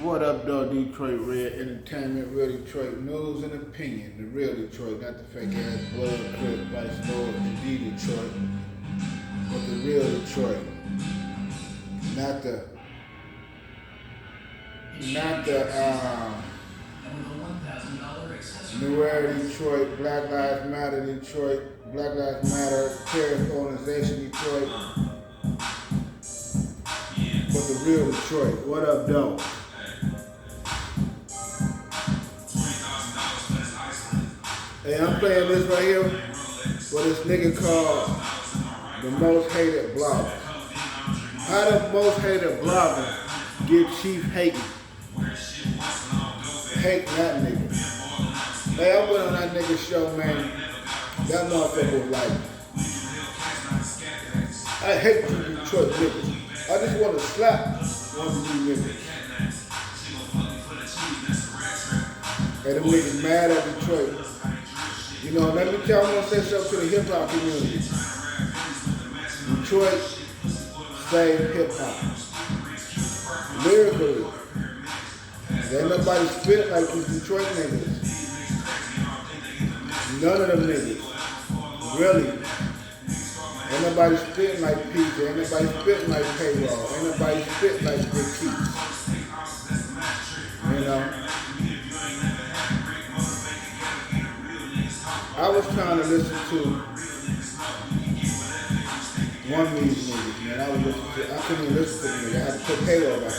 What up, though, Detroit Red Entertainment, Real Detroit News and Opinion. The real Detroit, not the fake ass blood, crip, vice lord, D Detroit, but the real Detroit. Not the New Era Detroit, Black Lives Matter Detroit, Black Lives Matter terrorist organization Detroit, but the real Detroit. What up, though? Hey, I'm playing this right here for this nigga called the most hated blogger. How the most hated blogger get Chief hating? Hate that nigga. Hey, I went on that nigga show, man. That motherfucker was like, I hate you Detroit niggas. I just want to slap one of you niggas. Hey, them niggas mad at Detroit. You know, let me tell you, I'm gonna say something to the hip hop community. Detroit saved hip hop. Lyrically. Ain't nobody spit like these Detroit niggas. None of them niggas. Really. Ain't nobody spitting like Pizza. Ain't nobody spitting like Payroll. Ain't nobody spitting like Big Keith. You know? I was trying to listen to one of these niggas, man. I couldn't even listen to them. I had to put Payroll back on.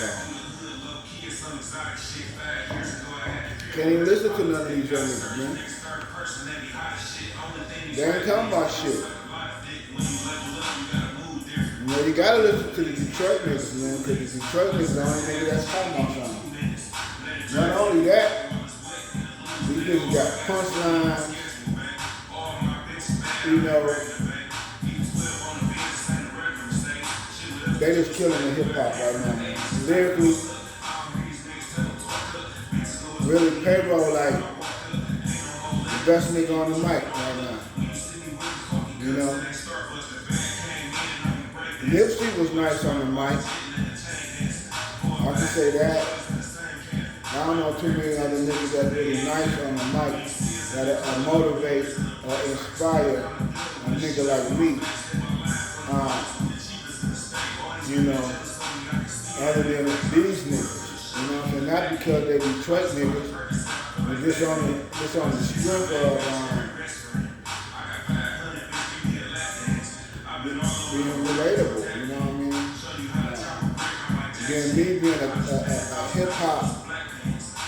Can't even listen to none of these young niggas, man. They ain't talking about shit. You know, you gotta listen to the Detroit niggas, man, because the Detroit niggas are the only nigga that's talking about something. Not only that, these niggas got punchlines. You know, they just killing the hip hop right now, man. Lyrically, really Payroll like the best nigga on the mic right now. You know, Nipsey was nice on the mic. I can say that. I don't know too many other niggas that really nice on the mic that motivate or inspire a nigga like me. You know, other than these niggas. You know what I'm saying? Not because they Detroit niggas, but just on the strength of being relatable. You know what I mean? Again, me being a hip hop,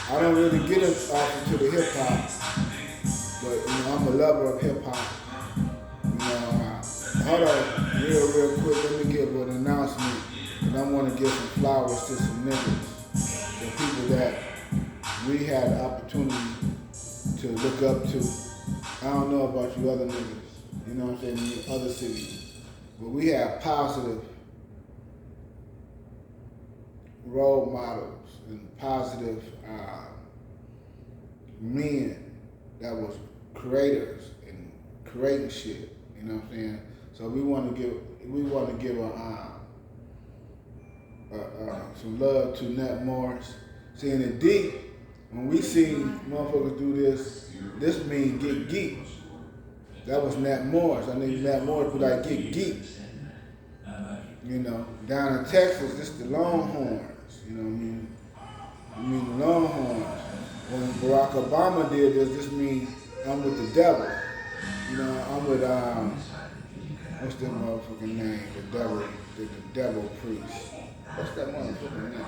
I don't really get off into the hip hop. But, you know, I'm a lover of hip-hop. You know, hold on, real quick, let me give an announcement. And I want to give some flowers to some niggas. The people that we had the opportunity to look up to. I don't know about you other niggas, you know what I'm saying, in other cities. But we have positive role models and positive men that was creators and creating shit, you know what I'm saying? So we want to give some love to Nat Morris. Seeing it deep, when we see motherfuckers do this means get geek. That was Nat Morris. I think Nat Morris would like get geek. You know, down in Texas, this the Longhorns. You know what I mean? I mean the Longhorns. When Barack Obama did this means I'm with the devil. You know, I'm with, what's that motherfucking name? The devil priest. What's that motherfucking name?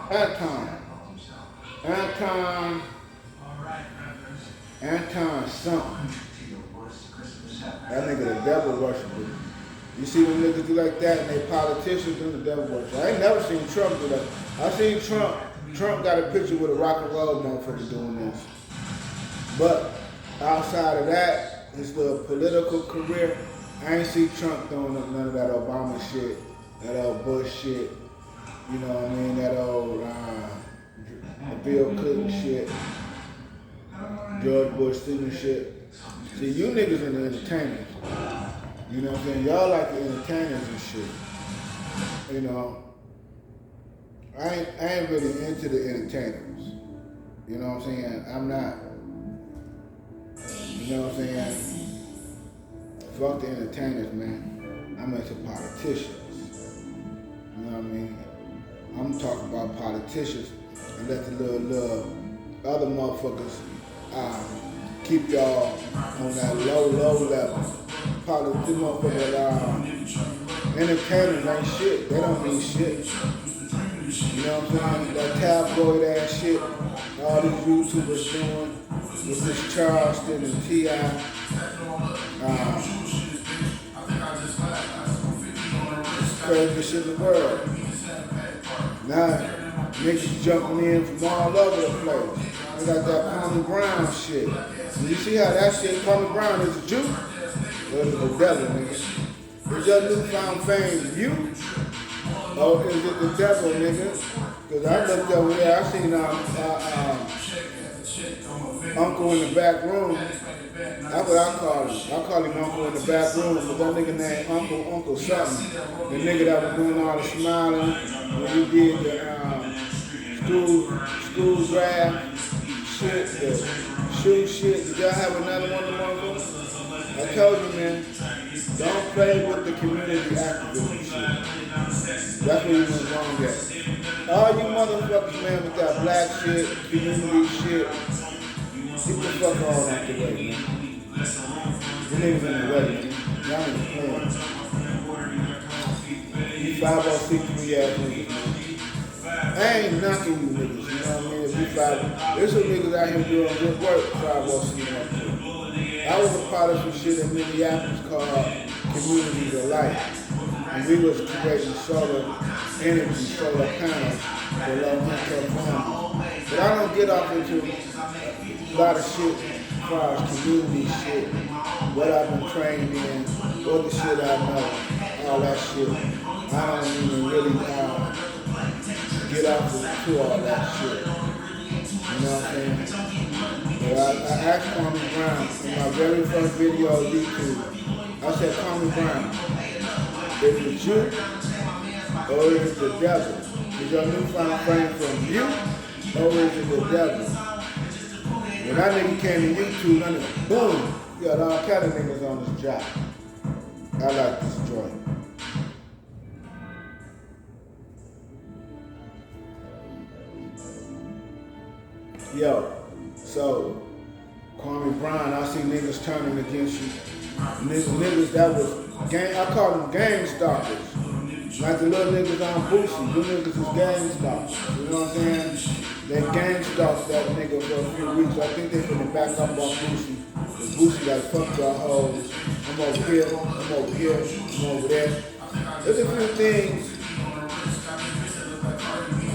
Anton something. That nigga the devil worshiper. You see when niggas do like that and they politicians do the devil worship. I ain't never seen Trump do that. I seen Trump got a picture with a rock and roll motherfucker doing this. But outside of that, his little political career, I ain't see Trump doing none of that Obama shit, that old Bush shit, you know what I mean, that old Bill Clinton shit, George Bush Sr. shit. See, you niggas are the entertainers. You know what I'm saying? Y'all like the entertainers and shit. You know, I ain't really into the entertainers. You know what I'm saying? I'm not. You know what I'm saying? Fuck the entertainers, man. I'm into politicians. You know what I mean? I'm talking about politicians and let the little other motherfuckers keep y'all on that low level. Politics motherfuckers, entertainers ain't shit. They don't mean shit. You know what I'm saying? That tabloid ass shit all these YouTubers doing with this Charleston and T.I. It's the craziest shit in the world. Now, niggas jumping in from all over the place. They got that Kwame Brown shit. And you see how that shit, Kwame Brown is a Jew? Well, it's the devil, nigga. Is your newfound fame you? Or is it the devil, nigga? Because I looked over there, I seen Uncle in the back room. That's what I call him. I call him Uncle in the back room, but that nigga named Uncle something. The nigga that was doing all the smiling when he did the school draft shit, the shoe shit. Did y'all have another one of them? I told you, man, don't play with the community activism shit. That's where you went wrong at. All you motherfuckers, man, with that black shit, community shit, get the fuck on out the way, man. You niggas in the way, man. Y'all in the plan. You 503 ass niggas, man. I ain't knocking you niggas, you know what I mean? If you there's some niggas out here doing good work, 503 up there. I was a part of some shit in Minneapolis called Communities of Light. And we was creating solar energy, solar panels for low-income families. But I don't get off into a lot of shit as far as community shit, what I've been trained in, what the shit I know, all that shit. I don't even really get off to all that shit. You know what I'm saying? But I asked Kwame Brown in my very first video on YouTube. I said, Kwame Brown, is it you or is it the devil? Is your newfound fame from you or is it the devil? When that nigga came to YouTube, boom, you got all kind of niggas on this job. I like this joint. Yo, so Kwame Brown, I see niggas turning against you. Niggas that was gang, I call them gang stalkers. Like the little niggas on Boosie, them niggas is gang stalkers. You know what I'm saying? They gang stalked that nigga for a few weeks. I think they finna back up off Boosie. Cause Boosie got fucked y'all hoes. I'm over here, I'm over here, I'm over there. There's a few things.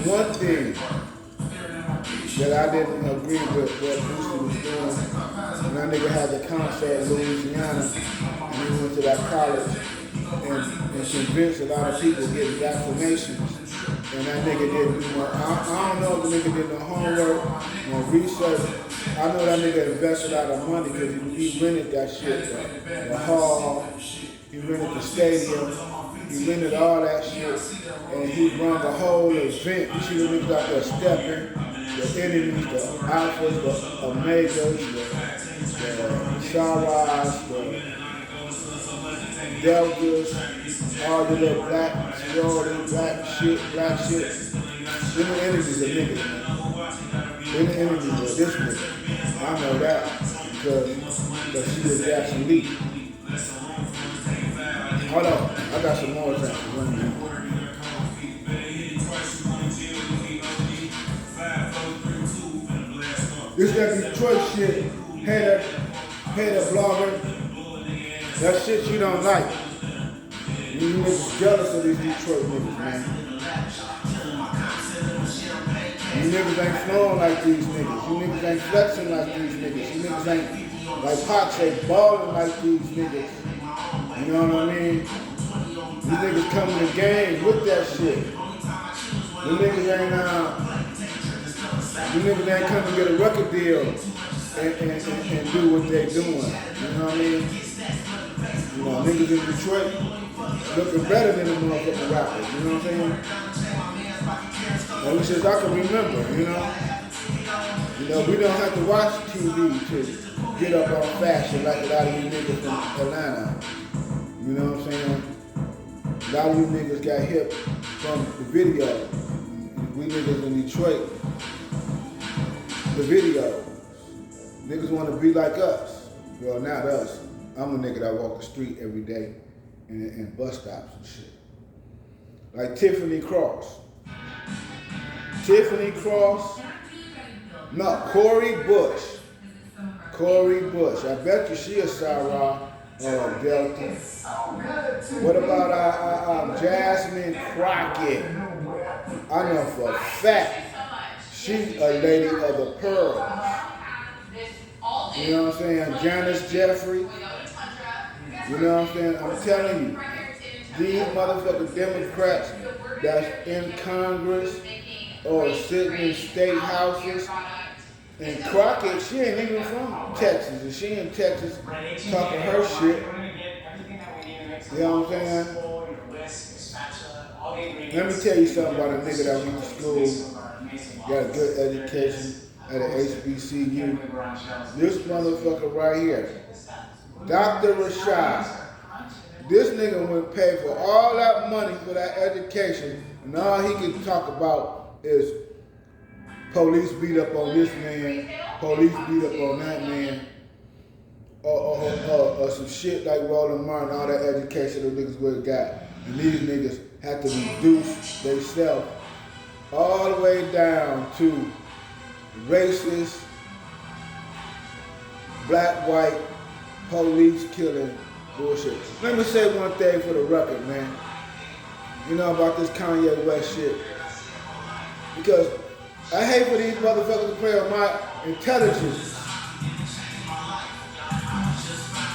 One thing that I didn't agree with what Boosie was doing. When that nigga had the concert in Louisiana, and he went to that college and convinced a lot of people getting vaccinations. And that nigga didn't, I don't know if the nigga did no homework, no research. I know that nigga invested a lot of money because he rented that shit, the hall, he rented the stadium, he rented all that shit, and he run the whole event. You see the niggas out there stepping. The enemies, the alphas, the omegas, the Sharas, the deltas, all the little black sorority, black shit. Them the enemies of niggas, man. Them the enemies of this nigga. I know that because she was Jackson Lee. Hold on, I got some more examples. This that Detroit shit, hater blogger, that shit you don't like. You niggas jealous of these Detroit niggas, man. You niggas ain't flowing like these niggas. You niggas ain't flexing like these niggas. You niggas ain't, like Pac say, balling like these niggas. You know what I mean? These niggas come in the game with that shit. The niggas ain't, you niggas ain't come to get a record deal and do what they doing. You know what I mean? You know, niggas in Detroit looking better than the motherfucking rappers. You know what I'm saying? Ever since I can remember, you know. You know, we don't have to watch TV to get up on fashion like a lot of you niggas from Atlanta. You know what I'm saying? A lot of you niggas got hip from the video. We niggas in Detroit, the video. Niggas want to be like us. Well, not us. I'm a nigga that walk the street every day in bus stops and shit. Like Tiffany Cross. No, Corey Bush. I bet you she a Sarah or Delta. What about Jasmine Crockett? I know for a fact she's a lady of the pearls. You know what I'm saying? Janice Jeffrey. You know what I'm saying? I'm telling you, these motherfucking Democrats that's in Congress or sitting in state houses. And Crockett, she ain't even from Texas. And she in Texas talking her shit. You know what I'm saying? Let me tell you something about a nigga that went to school, got a good education at an HBCU. This motherfucker right here, Dr. Rashad. This nigga went pay for all that money for that education, and all he can talk about is police beat up on this man, police beat up on that man, or some shit like Roland Martin, all that education those niggas would have got. And these niggas had to reduce themselves all the way down to racist, black, white, police killing bullshit. Let me say one thing for the record, man. You know about this Kanye West shit. Because I hate for these motherfuckers to play on my intelligence.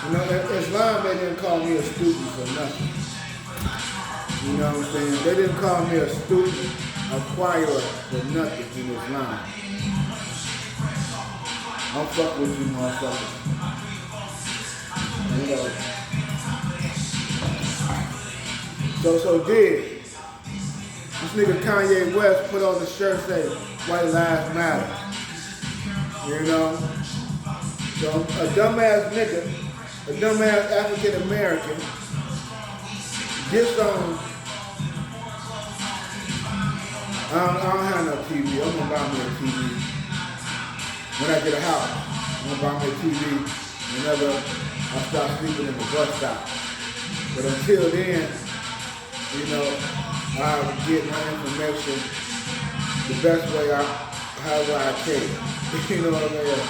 You know, in Islam, they didn't call me a student for nothing. You know what I'm saying? They didn't call me a student, acquirer for nothing in Islam. I'm fucking with you, motherfuckers. You know. So did this nigga Kanye West put on the shirt say White Lives Matter. You know? So a dumbass nigga, a dumbass African American gets on. I don't have no TV. I'm gonna buy me a TV. When I get a house, I'm gonna buy me a TV whenever I start sleeping in the bus stop. But until then, you know, I'll get my information the best way however I can. You know what I mean?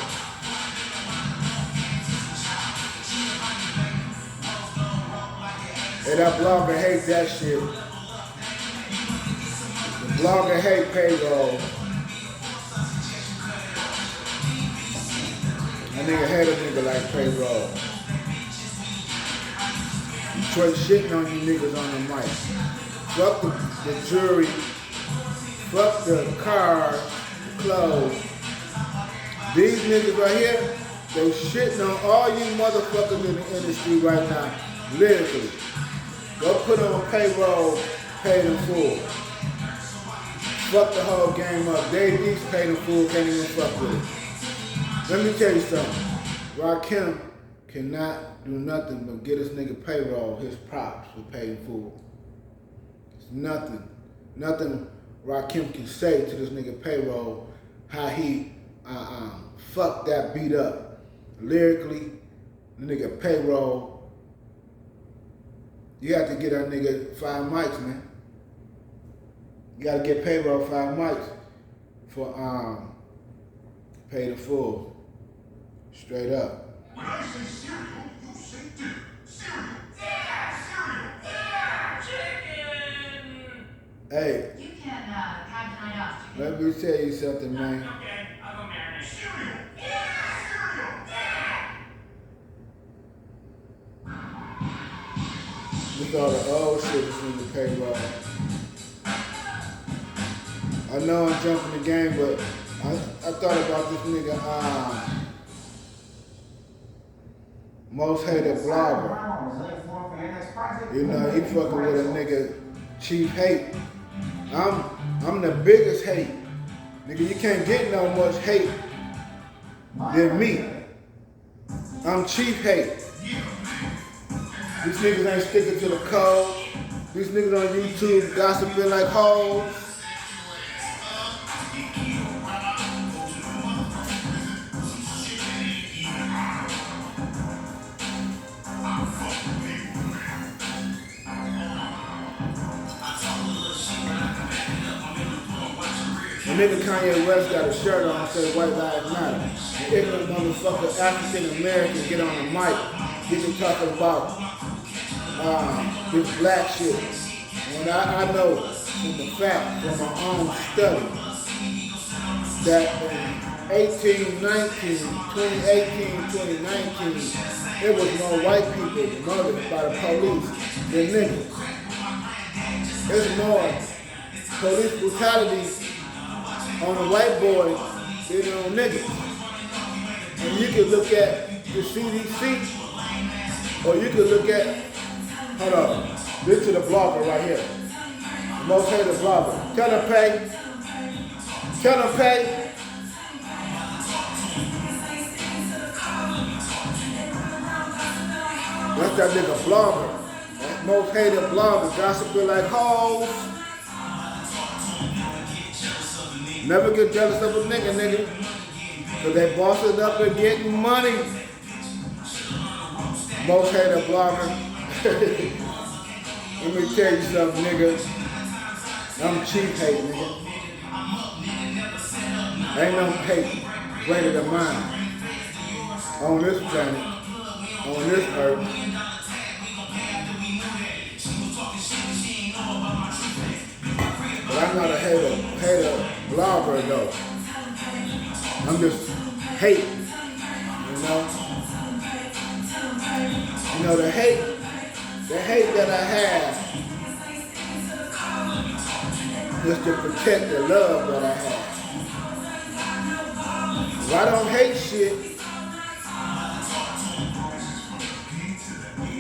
And that blogger hate that shit. The blogger hate payroll. That nigga hate a nigga like payroll. Detroit shitting on you niggas on the mic. Fuck the jury. Fuck the cars, the clothes. These niggas right here, they shitting on all you motherfuckers in the industry right now. Lyrically. Go put on payroll, paid in full. Fuck the whole game up. Dave East paid in full, can't even fuck with it. Let me tell you something. Rakim cannot do nothing but get this nigga payroll his props for paid in full. It's nothing. Nothing Rakim can say to this nigga payroll how he fucked that beat up. Lyrically, the nigga payroll. You have to get that nigga 5 mics, man. You gotta get payroll 5 mics for pay the full. Straight up. When I say cereal, you say dip. Cereal. Yeah, cereal. Yeah, chicken. Hey. You can have tonight off. Let me tell you something, man. Okay, I'll go marinate. Cereal. Yeah, cereal. Yeah. Look at all the old shit that's in the payroll. I know I'm jumping the game, but I thought about this nigga, most hated blogger. You know, he fucking with a nigga Chief Hate. I'm I'm the biggest hate. Nigga, you can't get no much hate than me. I'm chief hate. These niggas ain't sticking to the code. These niggas on YouTube gossiping like hoes. The nigga Kanye West got a shirt on that says White Lives Matter. The ignorant motherfucker African American get on the mic, get to talking about this black shit. And I know from the fact, from my own study, that in 2019, it was more white people murdered by the police than niggas. There's more police brutality on a white boy than on niggas. And you can look at the CDC, or you can look at, hold on, this is the blogger right here. The most hated blogger. Tell him pay. That's that nigga blogger. That most hated blogger, gossiping like hoes. Never get jealous of a nigga. Cause they bossing up and getting money. Most hated blogger. Let me tell you something, nigga. I'm cheap hate, nigga. Ain't no hate greater than mine. On this planet, on this earth. But I'm not a hater blogger though. I'm just hate, you know? You know, the hate that I have is to protect the love that I have. If I don't hate shit,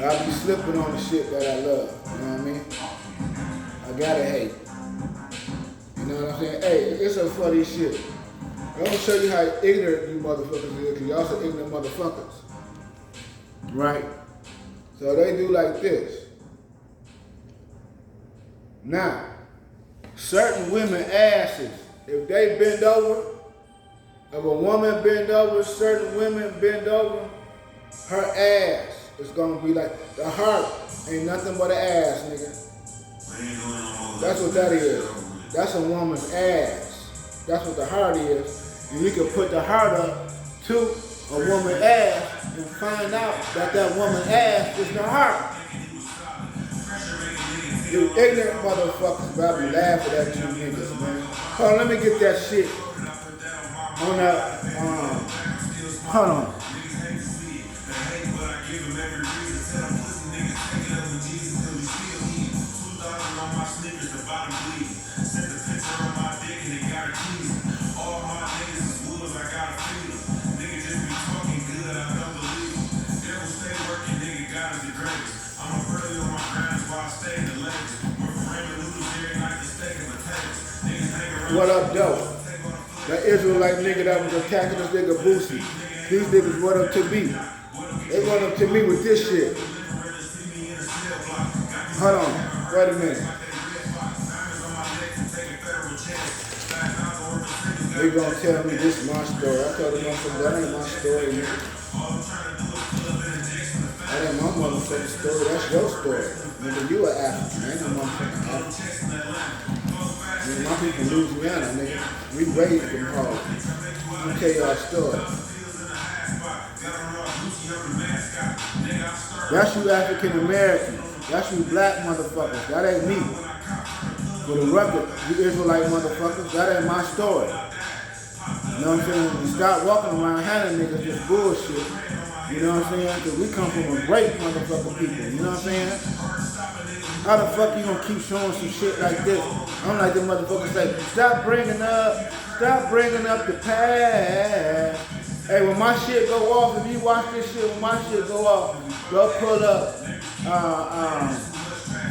I'll be slipping on the shit that I love, you know what I mean? I gotta hate. You know what I'm saying? Hey, it's some funny shit. I'm gonna show you how ignorant you motherfuckers is, because y'all some ignorant motherfuckers. Right? So they do like this. Now, certain women asses, if they bend over, if a woman bend over, certain women bend over, her ass is gonna be like, the heart ain't nothing but an ass, nigga. That's what that is. That's a woman's ass. That's what the heart is. And you can put the heart up to a woman's ass and find out that that woman's ass is the heart. You ignorant motherfuckers, but I be laughing at you niggas, man. Hold on, let me get that shit on that, hold on. What up, though? That Israelite nigga that was attacking this nigga Boosie. These niggas run up to me. They run up to me with this shit. Hold on, wait a minute. They gonna tell me this is my story. I told them that ain't my story, nigga. That ain't my motherfucking story. That's your story. Nigga, you an African. I ain't no motherfucking African. Nigga, my people in Louisiana, nigga. We raised them hard. Let me tell y'all a story. That's you African American. That's you black motherfuckers. That ain't me. For the record, you Israelite motherfuckers, that ain't my story. You know what I'm saying? You stop walking around handing niggas this bullshit. You know what I'm saying? Because we come from a great motherfucking people. You know what I'm saying? How the fuck you gonna keep showing some shit like this? I'm like the motherfuckers say, stop bringing up the past. Hey, when my shit go off, if you watch this shit, when my shit go off, go pull up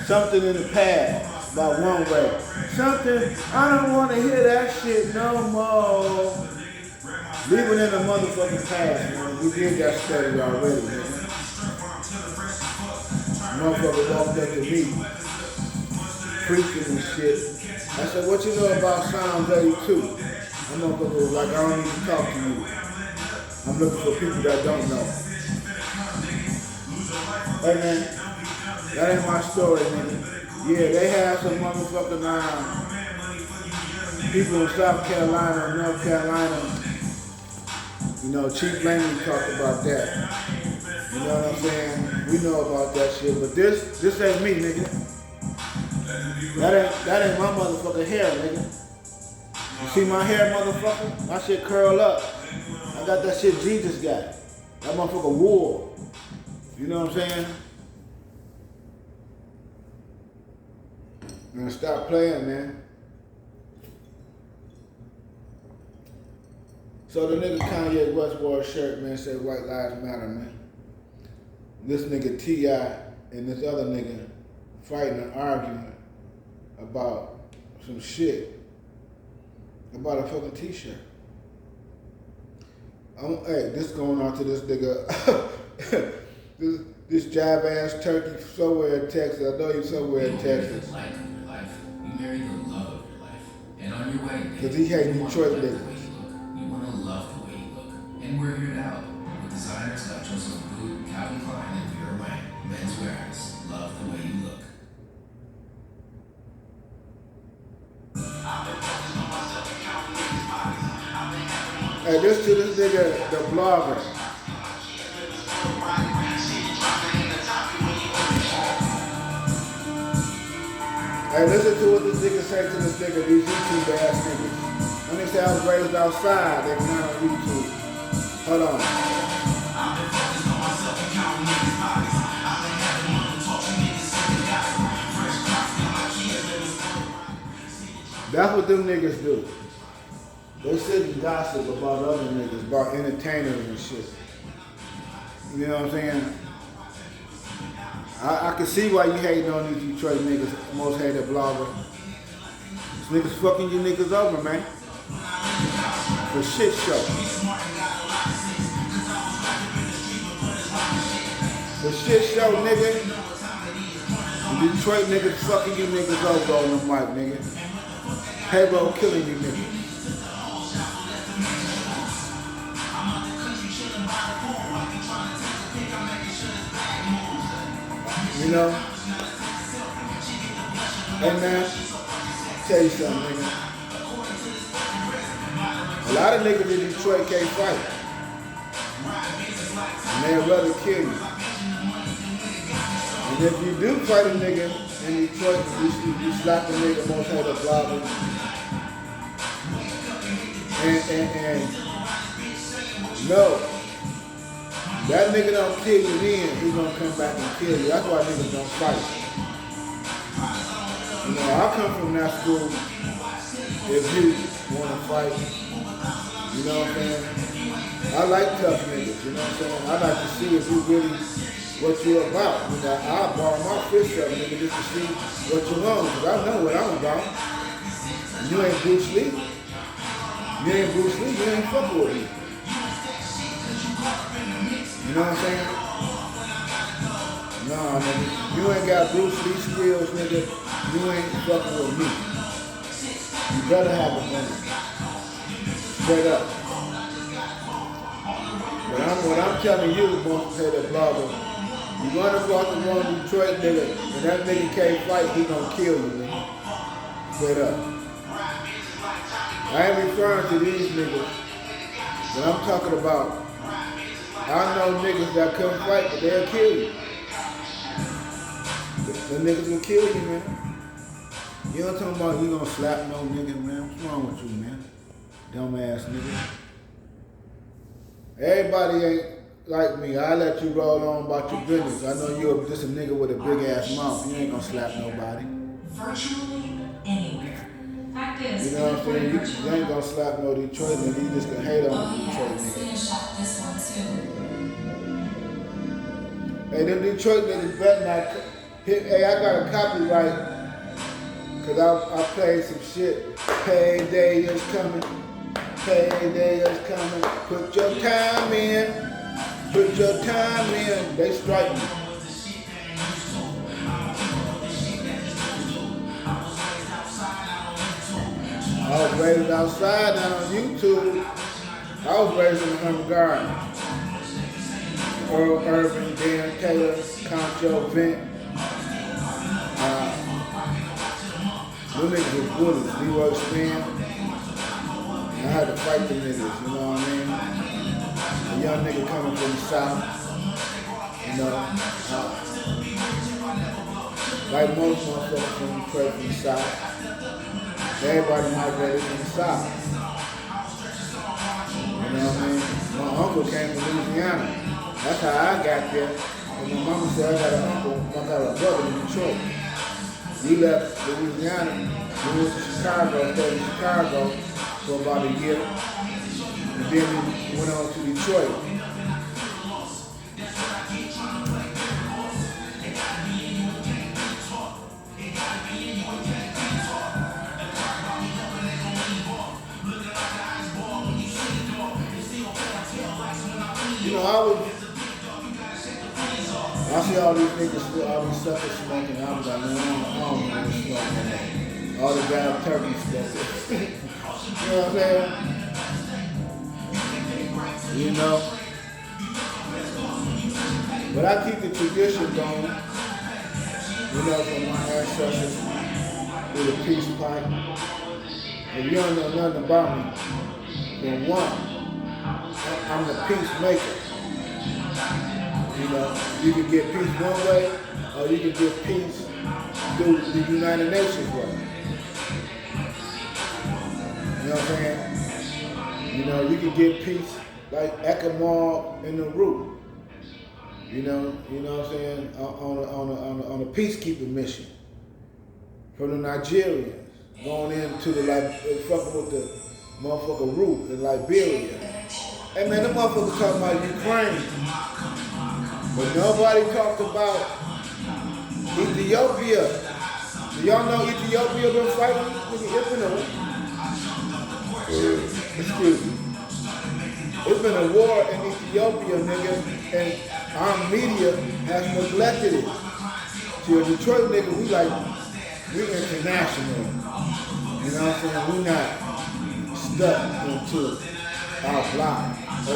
something in the past. about one way. Something, I don't want to hear that shit no more. Leave it in the motherfucking past, man. We did that study already, man. Motherfucker walked up to me, preaching and shit. I said, what you know about Psalms 82? That motherfucker was like, I don't need to talk to you. I'm looking for people that don't know. Hey man, that ain't my story, nigga. Yeah, they have some motherfucking people in South Carolina, North Carolina. You know, Chief Langley talked about that. You know what I'm saying? We know about that shit, but this ain't me, nigga. That ain't my motherfucking hair, nigga. You see my hair, motherfucker? My shit curl up. I got that shit Jesus got. That motherfucker wool. You know what I'm saying? Man, stop playing, man. So the nigga Kanye West wore a shirt, man, said White Lives Matter, man. This nigga T.I. and this other nigga fighting an argument about some shit. About a fucking t-shirt. Hey, this going on to this nigga. this jive ass turkey somewhere in Texas. I know you somewhere in Texas. You marry the love of your life. And on your way, because he hate Detroit niggas. You want to love the way you look. And we're here to help. With designers like Joseph Boot, Calvin Klein, and Vera Wang. Men's wearers. Love the way you look. Hey, this to this nigga, the blogger. Hey, listen to what this nigga said to this nigga, these YouTube ass niggas. When they say I was raised outside, they're not on YouTube. Hold on. That's what them niggas do. They sit and gossip about other niggas, about entertainers and shit. You know what I'm saying? I can see why you hating on these Detroit niggas, most hated blogger. These niggas fucking you niggas over, man. For shit show. For shit show, nigga. The Detroit niggas fucking you niggas over on the mic, nigga. Payroll killing you niggas. You know? Hey man, tell you something, nigga. A lot of niggas in Detroit can't fight. And they'd rather kill you. And if you do fight a nigga in Detroit, you slap the nigga most had a problem. And no. That nigga don't kill you then, he gonna come back and kill you. That's why niggas don't fight. You know, I come from that school. If you wanna fight, you know what I'm saying? I like tough niggas, you know what I'm saying? I like to see if you really what you about. You know, I'll bar my fist up, nigga, just to see what you on, because I know what I'm about. You ain't Bruce Lee. You ain't Bruce Lee, you ain't fucking with me. You know what I'm saying? Nah, nigga. You ain't got Bruce Lee skills, nigga. You ain't fucking with me. You better have a money. Straight up. What I'm telling you, most say the blogger, you run across the one Detroit nigga, and that nigga can't fight, he gonna kill you, nigga. Straight up. I ain't referring to these niggas, but I'm talking about I know niggas that come fight, but they'll kill you. The niggas will kill you, man. You don't talking about you gonna slap no nigga, man. What's wrong with you, man? Dumbass nigga. Everybody ain't like me. I let you roll on about your business. I know you're just a nigga with a big ass mouth. You ain't gonna slap nobody. Virtually anywhere. Fact is, you know what I'm saying? You ain't gonna slap no Detroit nigga. You just gonna hate on the Detroit nigga. This one too. Hey, them Detroit niggas better not hit. Hey, I got a copyright Cause I played some shit. Payday is coming. Payday is coming. Put your time in. Put your time in. They strike me. I was raised outside down on YouTube. I was raised in the Humber Garden. Earl Irvin, Dan Taylor, Concho, Vint. Them niggas was bullies. Leroy Span. I had to fight them niggas, you know what I mean? A young nigga coming from the South. You know, like most motherfuckers from the South. Everybody migrated from the South. You know what I mean? My uncle came from Louisiana. That's how I got there. And my mama said I got an uncle, I got a brother in Detroit. We left Louisiana, we went to Chicago, stayed in Chicago for about a year. And then we went on to Detroit. You know, I see all these niggas, all these suckers smoking. I was like, man, I don't want to smoke no more. All the guys turkey smoking. You know what I'm saying? You know? But I keep the tradition going. You know, from my ancestors with a peace pipe. If you don't know nothing about me, then one, I'm the peacemaker. You know, you can get peace one way, or you can get peace through the United Nations way. You know what I'm saying? You know, you can get peace like Ekamar in the root. You know what I'm saying? On a peacekeeping mission from the Nigerians going into the fucking with the motherfucker root in Liberia. Hey man, them motherfuckers talking about Ukraine. But nobody talked about Ethiopia. Do y'all know Ethiopia been fighting with the Israel? Excuse me. It's been a war in Ethiopia, nigga, and our media has neglected it. See, a Detroit nigga, we international. You know what I'm saying? We not stuck into our block or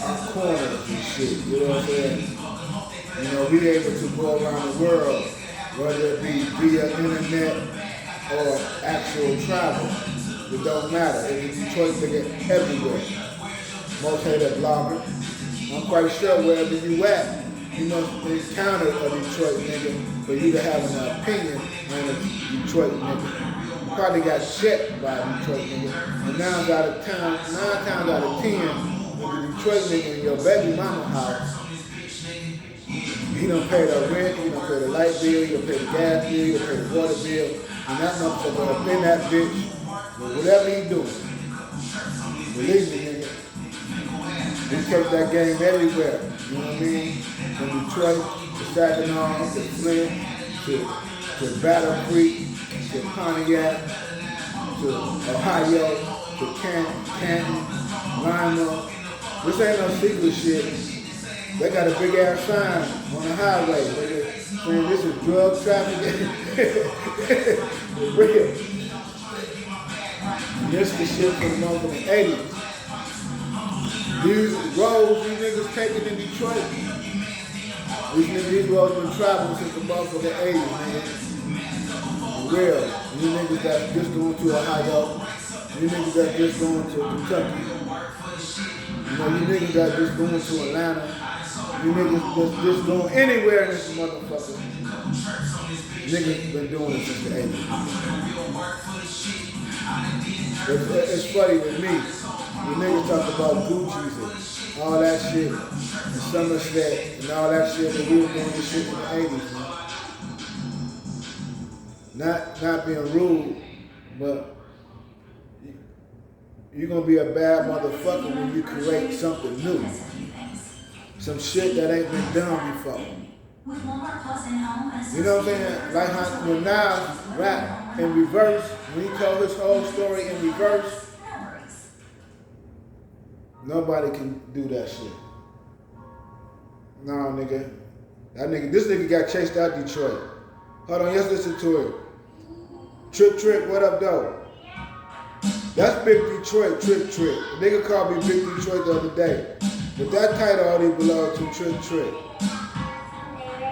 our corners and shit. You know what I'm saying? You know, we able to go around the world, whether it be via internet or actual travel. It don't matter. It's a Detroit nigga everywhere. Most hated blogger. I'm quite sure wherever you at, you must encounter a Detroit nigga for you to have an opinion on a Detroit nigga. You probably got checked by a Detroit nigga. And 9 times out of 10, with the Detroit nigga in your baby mama house, he don't pay the rent, he don't pay the light bill, he don't pay the gas bill, he don't pay the water bill, and that motherfucker up in that bitch, but whatever he doing, believe me, nigga, we take that game everywhere, you know what I mean? From Detroit to Saginaw to Flint to Battle Creek to Pontiac to Ohio to Canton, Lima. This ain't no secret shit. They got a big ass sign on the highway saying this is drug trafficking. For real. This is the shit from the motherfucking 80s. These roads these niggas taking in Detroit. These roads been traveling since the motherfucking 80s, man. For real. You niggas that just going to Ohio. You niggas that just going to Kentucky. You know, you niggas that just going to Atlanta. You niggas just going anywhere in this motherfucker. Niggas been doing it since the 80s. It's funny with me. You niggas talk about Gucci's and all that shit, and Somerset and all that shit, but we were doing this shit in the 80s, man. Not being rude, but you're gonna be a bad motherfucker when you create something new. Some shit that ain't been done before. You know what I'm saying? Like how when Nas rap, in reverse, when he told his whole story in reverse, nobody can do that shit. No, nigga. This nigga got chased out Detroit. Hold on, let's listen to it. Trick, what up, though? That's Big Detroit, Trick. The nigga called me Big Detroit the other day. But that title only belongs to Trick.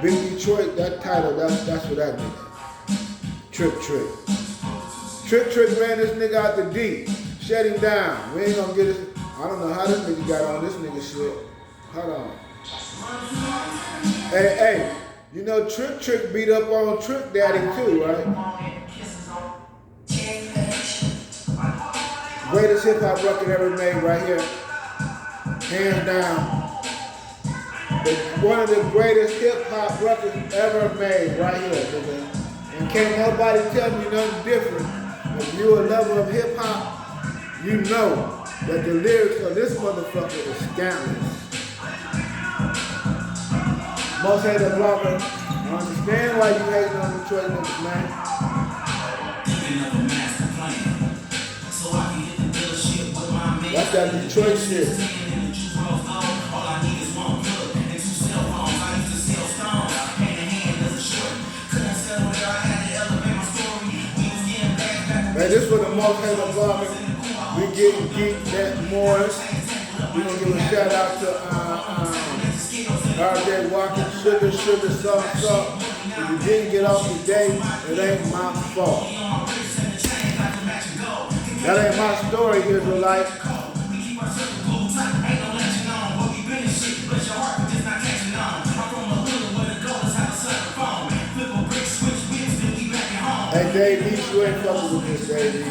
Big Detroit, that title, that's for that nigga. Trick. Trick ran this nigga out the D. Shut him down. We ain't gonna get it. I don't know how this nigga got on this nigga shit. Hold on. Hey, you know Trick beat up on Trick Daddy too, right? Greatest hip hop record ever made right here. Hands down. One of the greatest hip hop records ever made right here, nigga. And can't nobody tell me nothing different. If you a lover of hip hop, you know that the lyrics of this motherfucker is scandalous. Most hated blogger, I understand why you hating on Detroit niggas, man. That's that Detroit shit. Man, this was the most hated blogger. We getting geek that Morris. We gonna give a shout out to RJ Walker, sugar, salt. If you didn't get off today, it ain't my fault. That ain't my story, Israelite. Hey, Dave East, you ain't fucking with this, Dave East.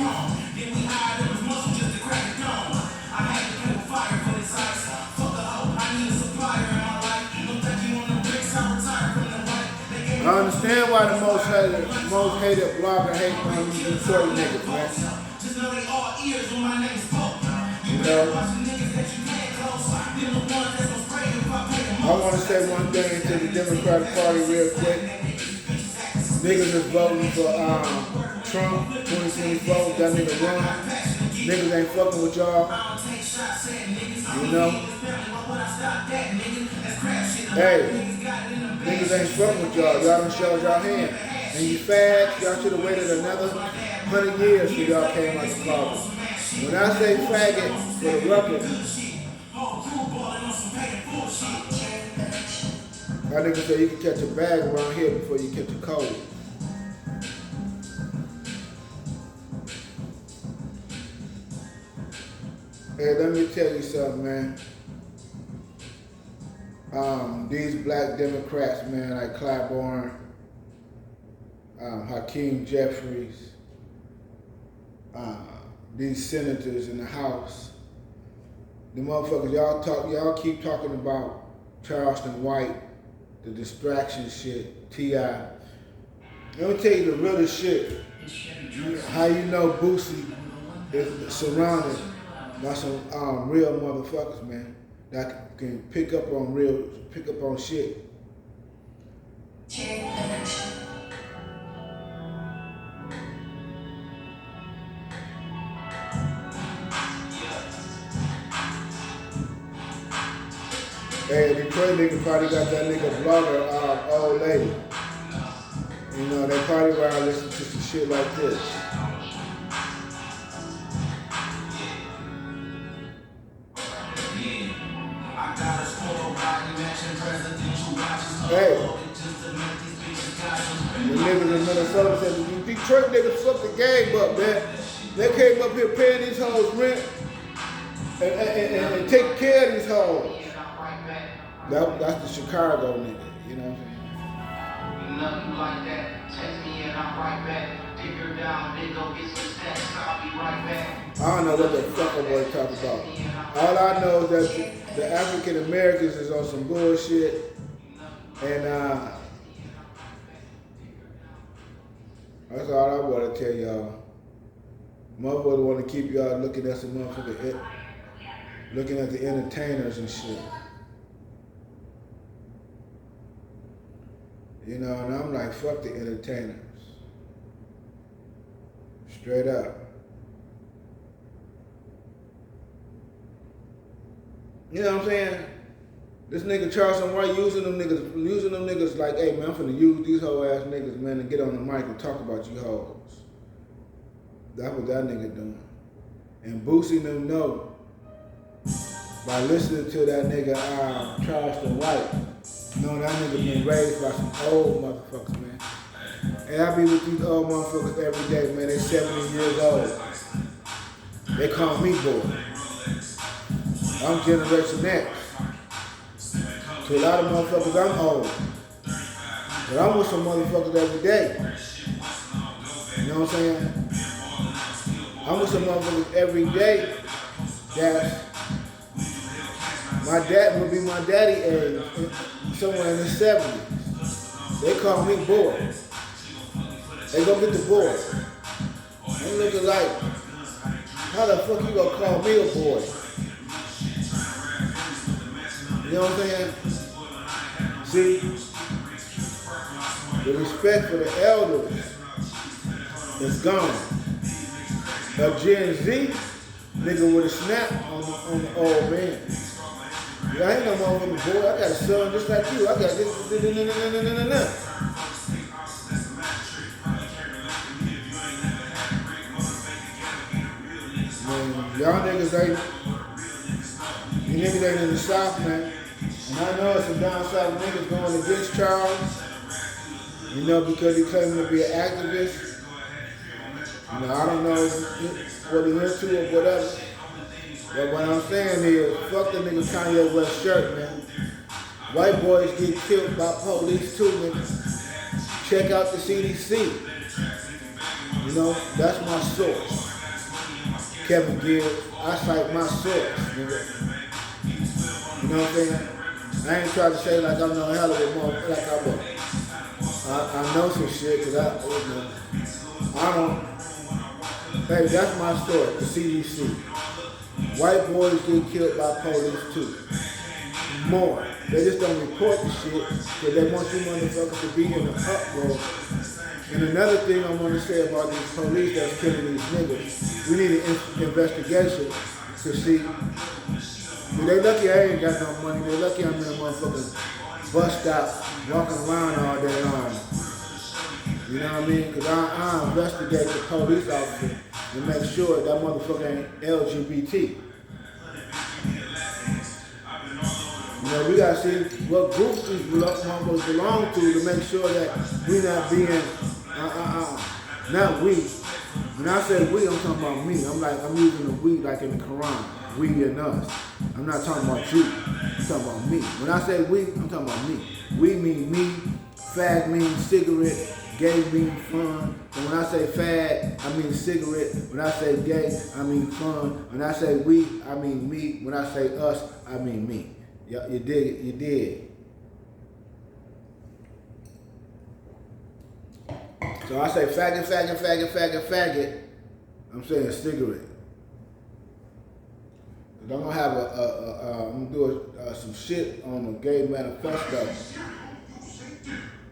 I understand why the most hated blogger hates on these Detroit niggas, man. You know? I want to say one thing to the Democratic Party real quick. Niggas is voting for Trump 2024. That nigga run. Niggas ain't fucking with y'all. You know? Hey. Niggas ain't fucking with y'all. Y'all done showed y'all hand. And you fags, y'all should have waited another 100 years till y'all came out the closet. When I say faggot for the record, that nigga say you can catch a bag around here before you catch a cold. Hey, let me tell you something, man. These black Democrats, man, like Claiborne, Hakeem Jeffries, these senators in the House, the motherfuckers, y'all keep talking about Charleston White, the distraction shit, T.I. Let me tell you the realest shit. How you know Boosie is surrounded by some real motherfuckers, man, that can pick up on shit. Hey, Detroit nigga probably got that nigga blogger, old lady. You know, they probably around listening to some shit like this. Hey, the niggas in Minnesota said, the Detroit niggas fucked the game up, man. They came up here paying these hoes rent and taking care of these hoes. That's the Chicago nigga, you know what I'm saying? Nothing like that. Text me and I'm right back. Dig her down, then go get some stacks. I'll be right back. I don't know what the fuck I'm going to talk about. All I know is that the African Americans is on some bullshit, and that's all I want to tell y'all. Motherfucker want to keep y'all looking at some motherfucker, looking at the entertainers and shit. You know, and I'm like, fuck the entertainers. Straight up. You know what I'm saying? This nigga Charleston White using them niggas like, hey man, I'm finna use these hoe ass niggas, man, and get on the mic and talk about you hoes. That's what that nigga doing. And Boosie them know by listening to that nigga Charleston White, know that nigga been raised by some old motherfuckers, man. And I be with these old motherfuckers every day, man. They 70 years old. They call me boy. I'm Generation X. To a lot of motherfuckers, I'm old. But I'm with some motherfuckers every day. You know what I'm saying? I'm with some motherfuckers every day that my dad would be my daddy age, somewhere in the 70s. They call me boy. They go get the boy. They looking like, how the fuck you gonna call me a boy? You know what I'm saying? See, the respect for the elders is gone. A Gen Z nigga with a snap on the old man. Yeah, I ain't no motherfucking boy. I got a son just like you. I got this. Man, y'all niggas ain't, you niggas ain't in the South, man. And I know it's some down south niggas going against Charles, you know, because he claiming to be an activist. You know, I don't know what he into or whatever. But what I'm saying is, fuck the nigga Kanye West shirt, man. White boys get killed by police too, nigga. Check out the CDC. You know, that's my source. Kevin Gibbs, I cite my source, nigga. You know what I'm saying? I ain't trying to say like I'm no hell of a motherfucker, like I know some shit, cause I don't, hey, that's my story, the CDC. White boys get killed by police too. More. They just don't report the shit, because they want you motherfuckers to be in the uproar. And another thing I want to say about these police that's killing these niggas, we need an investigation to see. They lucky I ain't got no money. They lucky I'm in a motherfucking bus stop walking around all day long. You know what I mean? Because I investigate the police officer to make sure that motherfucker ain't LGBT. You know, we gotta see what groups these motherfuckers belong to make sure that we not being, not we. When I say we, I'm talking about me. I'm using the we like in the Quran. We and us. I'm not talking about you. I'm talking about me. When I say we, I'm talking about me. We mean me. Fag means cigarette. Gay means fun. And when I say fag, I mean cigarette. When I say gay, I mean fun. When I say we, I mean me. When I say us, I mean me. You dig it? You did. So I say faggot. I'm saying cigarette. I'm gonna have I'm gonna do some shit on the gay manifesto.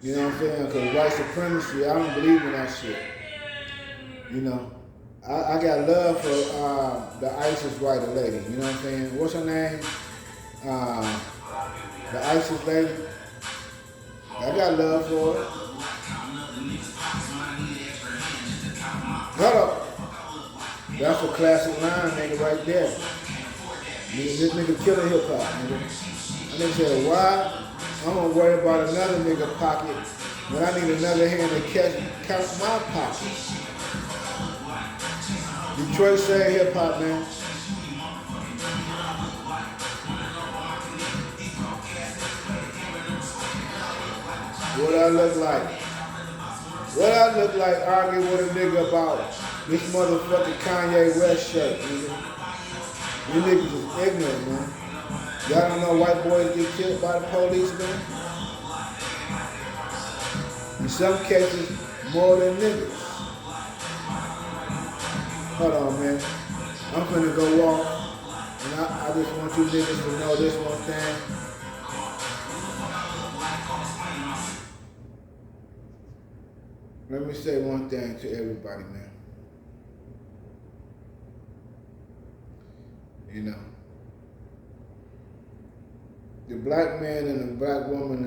You know what I'm saying? Because white supremacy, I don't believe in that shit. You know, I got love for the ISIS writer lady. You know what I'm saying? What's her name? The ISIS lady. I got love for her. Hold up. That's a classic line, nigga, right there. This nigga killing hip hop, nigga. And they said, why? I'm gonna worry about another nigga pocket when I need another hand to count my pocket. Detroit say hip hop, man. What I look like? What I look like arguing with a nigga about this motherfucking Kanye West shirt, nigga. You niggas is ignorant, man. Y'all don't know white boys get killed by the police, man? In some cases, more than niggas. Hold on, man. I'm finna go walk, and I just want you niggas to know this one thing. Let me say one thing to everybody, man. you know. The black man and the black woman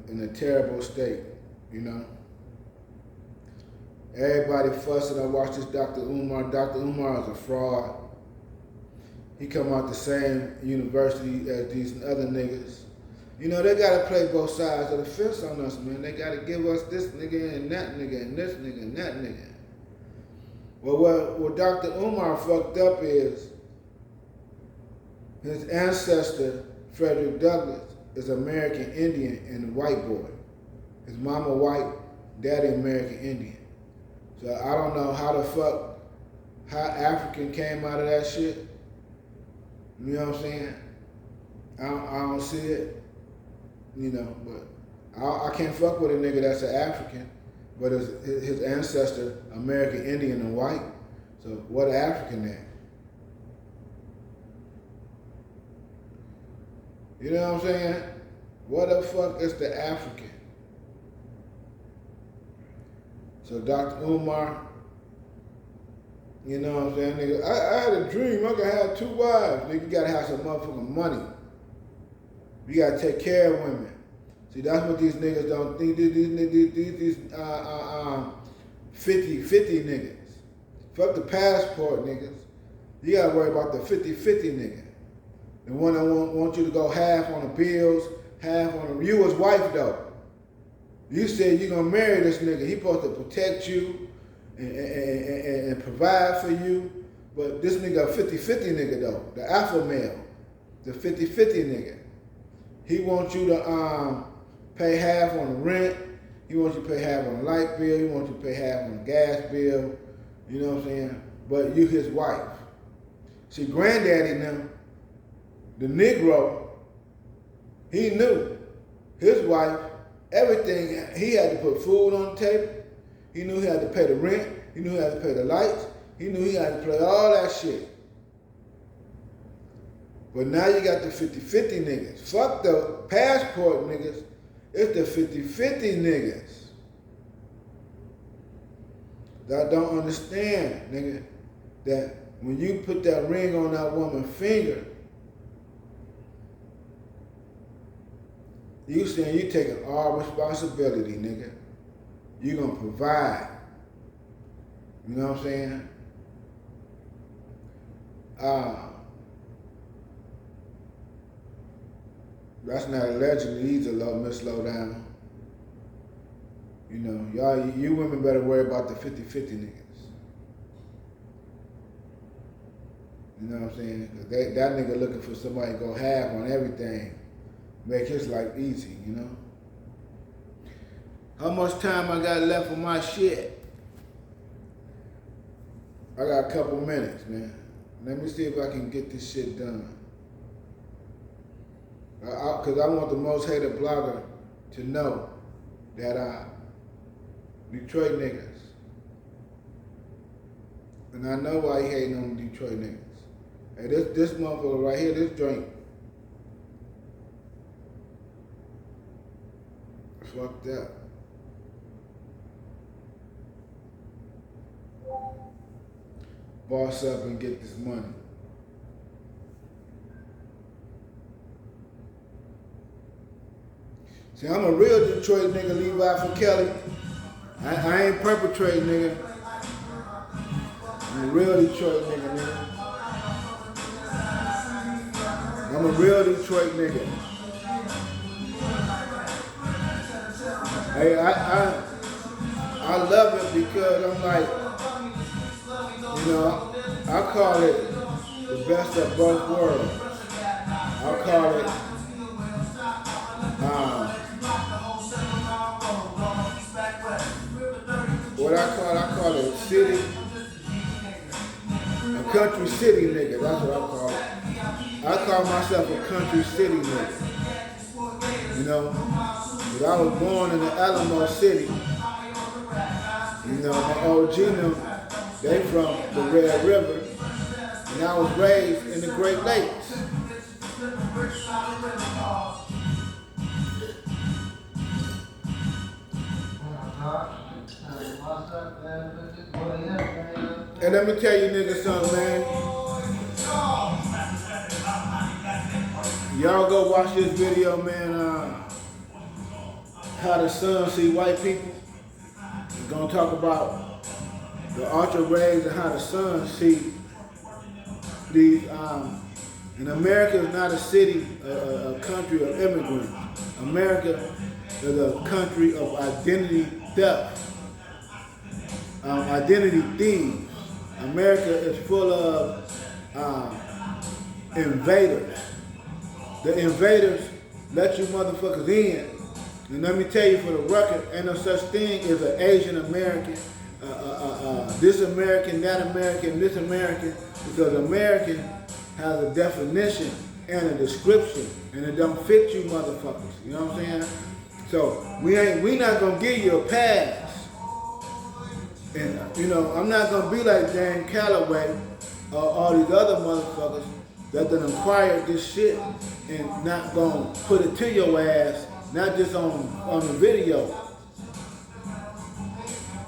in a terrible state, you know. Everybody fussing. I watched this Dr. Umar. Dr. Umar is a fraud. He come out the same university as these other niggas. You know, they gotta play both sides of the fence on us, man. They gotta give us this nigga and that nigga and this nigga and that nigga. Well, what Dr. Umar fucked up is his ancestor, Frederick Douglass, is American Indian and a white boy. His mama white, daddy American Indian. So I don't know how African came out of that shit. You know what I'm saying? I don't see it. You know, but I can't fuck with a nigga that's an African, but his ancestor, American Indian and white. So what an African there? You know what I'm saying? What the fuck is the African? So Dr. Umar, you know what I'm saying? Nigga, I had a dream, I could have 2 wives. Nigga, you gotta have some motherfucking money. You gotta take care of women. See, that's what these niggas don't think. These 50 niggas. Fuck the passport niggas. You gotta worry about the 50-50 nigga. The one that want you to go half on the bills, half on the... You was wife though. You said you gonna marry this nigga. He supposed to protect you and provide for you. But this nigga a 50-50 nigga though. The alpha male. The 50-50 nigga. He wants you to pay half on the rent. He wants you to pay half on the light bill. He wants you to pay half on the gas bill. You know what I'm saying? But you his wife. See, granddaddy now, the Negro, he knew his wife, everything, he had to put food on the table. He knew he had to pay the rent. He knew he had to pay the lights. He knew he had to pay all that shit. But now you got the 50-50 niggas. Fuck the passport niggas. It's the 50-50 niggas that don't understand, nigga, that when you put that ring on that woman's finger, you saying you taking all responsibility, nigga. You gonna provide. You know what I'm saying? That's not allegedly either, slow down. You know, you women better worry about the 50-50 niggas. You know what I'm saying? 'Cause that nigga looking for somebody to go half on everything. Make his life easy, you know? How much time I got left on my shit? I got a couple minutes, man. Let me see if I can get this shit done. Because I want the most hated blogger to know that Detroit niggas. And I know why he hating on Detroit niggas. Hey, this motherfucker right here, this joint, fucked up. Boss up and get this money. See, I'm a real Detroit nigga, Levi from Kelly. I ain't perpetrating, nigga. I'm a real Detroit nigga. I'm a real Detroit nigga. Hey, I love it because I'm like, you know, I call it the best of both worlds. I call it, I call it a city, a country city nigga, that's what I call it. I call myself a country city nigga, you know, but I was born in the Alamo City, you know, my OG them, they from the Red River, and I was raised in the Great Lakes. And let me tell you niggas something, man. Y'all go watch this video, man. How the Sun See White People. We're gonna talk about the ultra rays and how the Sun see these. And America is not a city, a country of immigrants. America is a country of identity theft, identity thieves. America is full of invaders. The invaders let you motherfuckers in. And let me tell you for the record, ain't no such thing as an Asian American, this American, that American, this American, because American has a definition and a description, and it don't fit you motherfuckers. You know what I'm saying? So we not gonna give you a pass. And you know, I'm not gonna be like Dan Calloway or all these other motherfuckers that done acquired this shit and not gonna put it to your ass, not just on the video.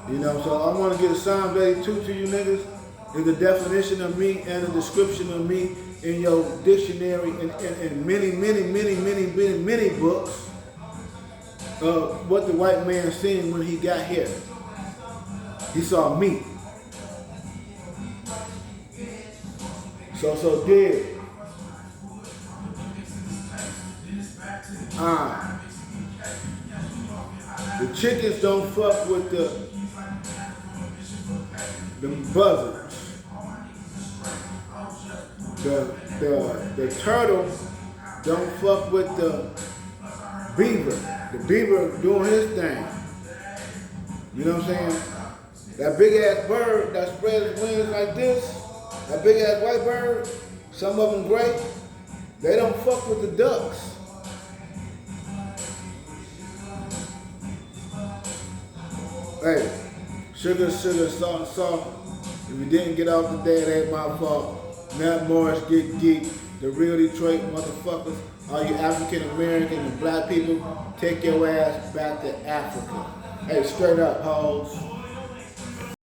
You know, so I wanna get a Psalms 82 to you niggas. Is the definition of me and the description of me in your dictionary and many books of what the white man seen when he got here. He saw me. So dead. The chickens don't fuck with the buzzards. The turtle don't fuck with the beaver. The beaver doing his thing. You know what I'm saying? That big ass bird that spreads his wings like this, that big ass white bird, some of them gray, they don't fuck with the ducks. Hey, sugar, salt. If you didn't get off today, it ain't my fault. Matt Morris, Get Geek, the real Detroit motherfuckers, all you African American and black people, take your ass back to Africa. Hey, straight up, hoes.